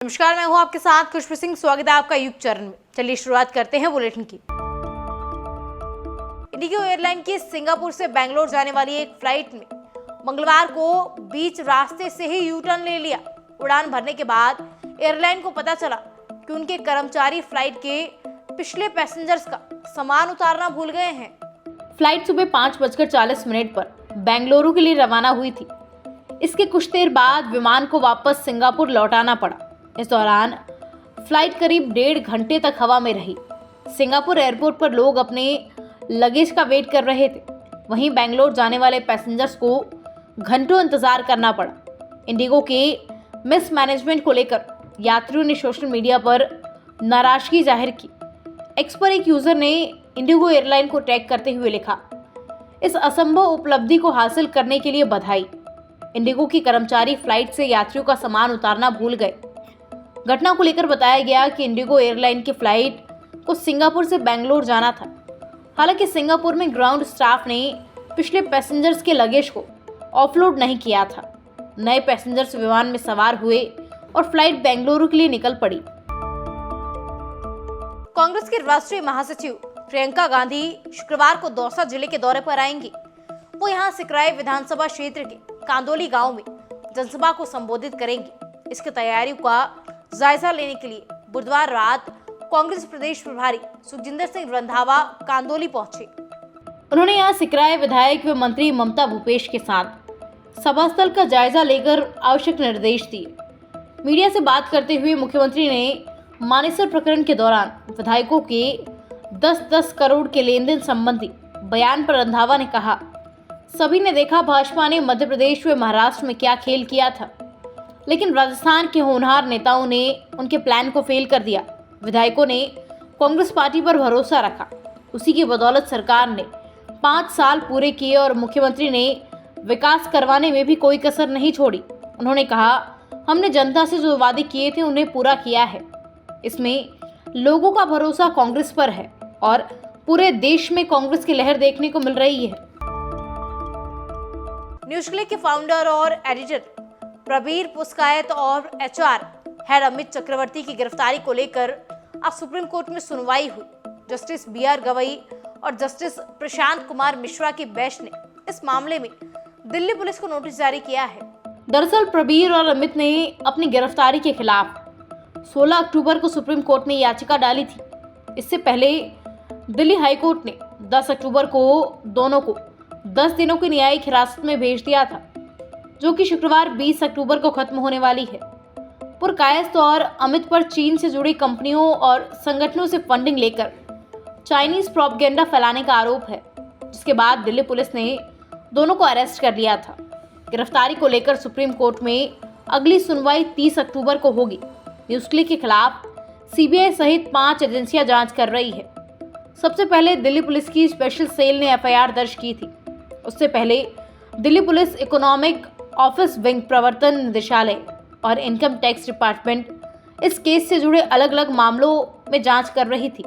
नमस्कार, मैं हूं आपके साथ खुशबू सिंह। स्वागत है आपका युग चरण में। चलिए शुरुआत करते हैं बुलेटिन की। इंडिगो एयरलाइन की सिंगापुर से बेंगलोर जाने वाली एक फ्लाइट में मंगलवार को बीच रास्ते से ही यू टर्न ले लिया। उड़ान भरने के बाद एयरलाइन को पता चला कि उनके कर्मचारी फ्लाइट के पिछले पैसेंजर्स का सामान उतारना भूल गए हैं। फ्लाइट सुबह 5:40 पर बेंगलुरु के लिए रवाना हुई थी। इसके कुछ देर बाद विमान को वापस सिंगापुर लौटाना पड़ा। इस दौरान फ्लाइट करीब 1.5 घंटे तक हवा में रही। सिंगापुर एयरपोर्ट पर लोग अपने लगेज का वेट कर रहे थे। वहीं बेंगलोर जाने वाले पैसेंजर्स को घंटों इंतजार करना पड़ा। इंडिगो के मिस मैनेजमेंट को लेकर यात्रियों ने सोशल मीडिया पर नाराजगी जाहिर की। एक्स पर एक यूजर ने इंडिगो एयरलाइन को टैग करते हुए लिखा, इस असंभव उपलब्धि को हासिल करने के लिए बधाई। इंडिगो की कर्मचारी फ्लाइट से यात्रियों का सामान उतारना भूल गए। घटना को लेकर बताया गया कि इंडिगो एयरलाइन की फ्लाइट को सिंगापुर से बेंगलोर जाना था। हालांकि सिंगापुर में ग्राउंड स्टाफ ने पिछले पैसेंजर्स के लगेज को ऑफलोड नहीं किया था। नए पैसेंजर्स विमान में सवार हुए और फ्लाइट बेंगलुरु के लिए निकल पड़ी। कांग्रेस के राष्ट्रीय महासचिव प्रियंका गांधी शुक्रवार को दौसा जिले के दौरे पर आएंगी। वो यहां सिकराय विधानसभा क्षेत्र के कांदोली गांव में जनसभा को संबोधित करेंगी। इसकी तैयारियों का जायजा लेने के लिए बुधवार रात कांग्रेस प्रदेश प्रभारी सुखजिंदर सिंह रंधावा कांदोली पहुंचे। उन्होंने यहां सिकराय विधायक व मंत्री ममता भूपेश के साथ सभा स्थल का जायजा लेकर आवश्यक निर्देश दिए। मीडिया से बात करते हुए मुख्यमंत्री ने मानेसर प्रकरण के दौरान विधायकों के 10-10 करोड़ के लेन देन संबंधी बयान पर रंधावा ने कहा, सभी ने देखा भाजपा ने मध्य प्रदेश व महाराष्ट्र में क्या खेल किया था, लेकिन राजस्थान के होनहार नेताओं ने उनके प्लान को फेल कर दिया। विधायकों ने कांग्रेस पार्टी पर भरोसा रखा, उसी की बदौलत सरकार ने 5 साल पूरे किए और मुख्यमंत्री ने विकास करवाने में भी कोई कसर नहीं छोड़ी। उन्होंने कहा, हमने जनता से जो वादे किए थे उन्हें पूरा किया है। इसमें लोगों का भरोसा कांग्रेस पर है और पूरे देश में कांग्रेस की लहर देखने को मिल रही है। न्यूज क्लिक के फाउंडर और एडिटर प्रबीर पुस्कायत और एचआर हेड अमित चक्रवर्ती की गिरफ्तारी को लेकर आज सुप्रीम कोर्ट में सुनवाई हुई। जस्टिस BR गवई और जस्टिस प्रशांत कुमार मिश्रा की बेंच ने इस मामले में दिल्ली पुलिस को नोटिस जारी किया है। दरअसल प्रबीर और अमित ने अपनी गिरफ्तारी के खिलाफ 16 अक्टूबर को सुप्रीम कोर्ट में याचिका डाली थी। इससे पहले दिल्ली हाईकोर्ट ने 10 अक्टूबर को दोनों को 10 दिनों की न्यायिक हिरासत में भेज दिया था, जो कि शुक्रवार 20 अक्टूबर को खत्म होने वाली है। पुरकायस्थ और अमित पर चीन से जुड़ी कंपनियों और संगठनों से फंडिंग लेकर चाइनीज प्रोपेगेंडा फैलाने का आरोप है, जिसके बाद दिल्ली पुलिस ने दोनों को अरेस्ट कर लिया था। गिरफ्तारी को लेकर सुप्रीम कोर्ट में अगली सुनवाई 30 अक्टूबर को होगी। न्यूज क्लिक के खिलाफ CBI सहित 5 एजेंसियां जांच कर रही है। सबसे पहले दिल्ली पुलिस की स्पेशल सेल ने FIR दर्ज की थी। उससे पहले Delhi police economic office wing, प्रवर्तन निदेशालय और इनकम टैक्स डिपार्टमेंट इस केस से जुड़े अलग अलग मामलों में जांच कर रही थी।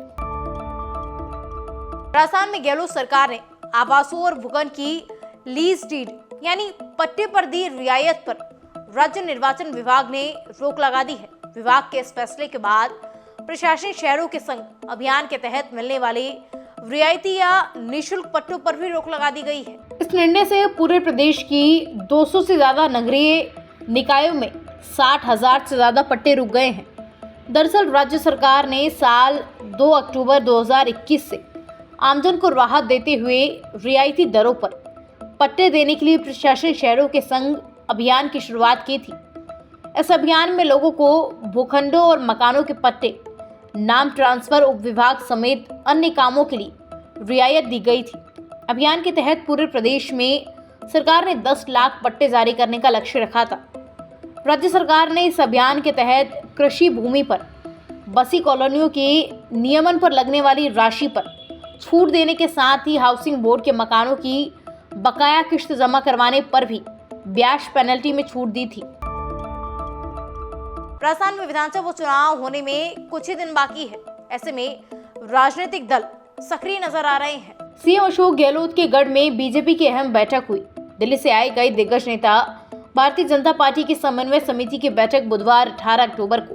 राजस्थान में गहलोत सरकार ने आवासों और भूखंड की लीज डीड यानी पट्टे पर दी रियायत पर राज्य निर्वाचन विभाग ने रोक लगा दी है। विभाग के इस फैसले के बाद प्रशासनिक शहरों के संग अभियान के तहत मिलने वाले रियायती या निःशुल्क पट्टों पर भी रोक लगा दी गई है। इस निर्णय से पूरे प्रदेश की 200 से ज्यादा नगरीय निकायों में 60,000 से ज्यादा पट्टे रुक गए हैं। दरअसल राज्य सरकार ने साल 2 अक्टूबर 2021 से आमजन को राहत देते हुए रियायती दरों पर पट्टे देने के लिए प्रशासनिक शहरों के संग अभियान की शुरुआत की थी। इस अभियान में लोगों को भूखंडों और मकानों के पट्टे, नाम ट्रांसफर, उपविभाग समेत अन्य कामों के लिए रियायत दी गई थी। अभियान के तहत पूरे प्रदेश में सरकार ने 10 लाख पट्टे जारी करने का लक्ष्य रखा था। राज्य सरकार ने इस अभियान के तहत कृषि भूमि पर बसी कॉलोनियों के नियमन पर लगने वाली राशि पर छूट देने के साथ ही हाउसिंग बोर्ड के मकानों की बकाया किस्त जमा करवाने पर भी ब्याज पेनल्टी में छूट दी थी। राजस्थान में विधानसभा चुनाव होने में कुछ ही दिन बाकी है। ऐसे में राजनीतिक दल सक्रिय नजर आ रहे हैं। CM अशोक गहलोत के गढ़ में बीजेपी की अहम बैठक हुई। दिल्ली से आए कई दिग्गज नेता भारतीय जनता पार्टी की समन्वय समिति की बैठक बुधवार 18 अक्टूबर को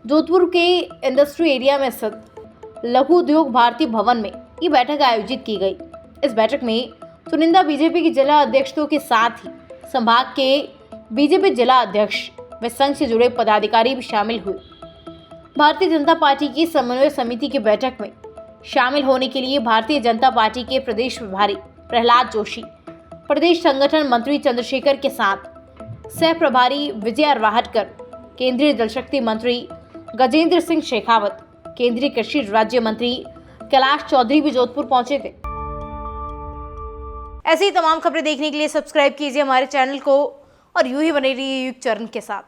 जोधपुर के इंडस्ट्री एरिया में स्थित लघु उद्योग भारती भवन में ये बैठक आयोजित की गई। इस बैठक में चुनिंदा बीजेपी के जिला अध्यक्षों के साथ ही संभाग के बीजेपी जिला अध्यक्ष व संघ से जुड़े पदाधिकारी भी शामिल हुए। भारतीय जनता पार्टी की समन्वय समिति की बैठक में शामिल होने के लिए भारतीय जनता पार्टी के प्रदेश प्रभारी प्रहलाद जोशी, प्रदेश संगठन मंत्री चंद्रशेखर के साथ सह प्रभारी विजय राहटकर, केंद्रीय जल शक्ति मंत्री गजेंद्र सिंह शेखावत, केंद्रीय कृषि राज्य मंत्री कैलाश चौधरी भी जोधपुर पहुंचे थे। ऐसी ही तमाम खबरें देखने के लिए सब्सक्राइब कीजिए हमारे चैनल को और यूं ही बने रहिए युग चरण के साथ।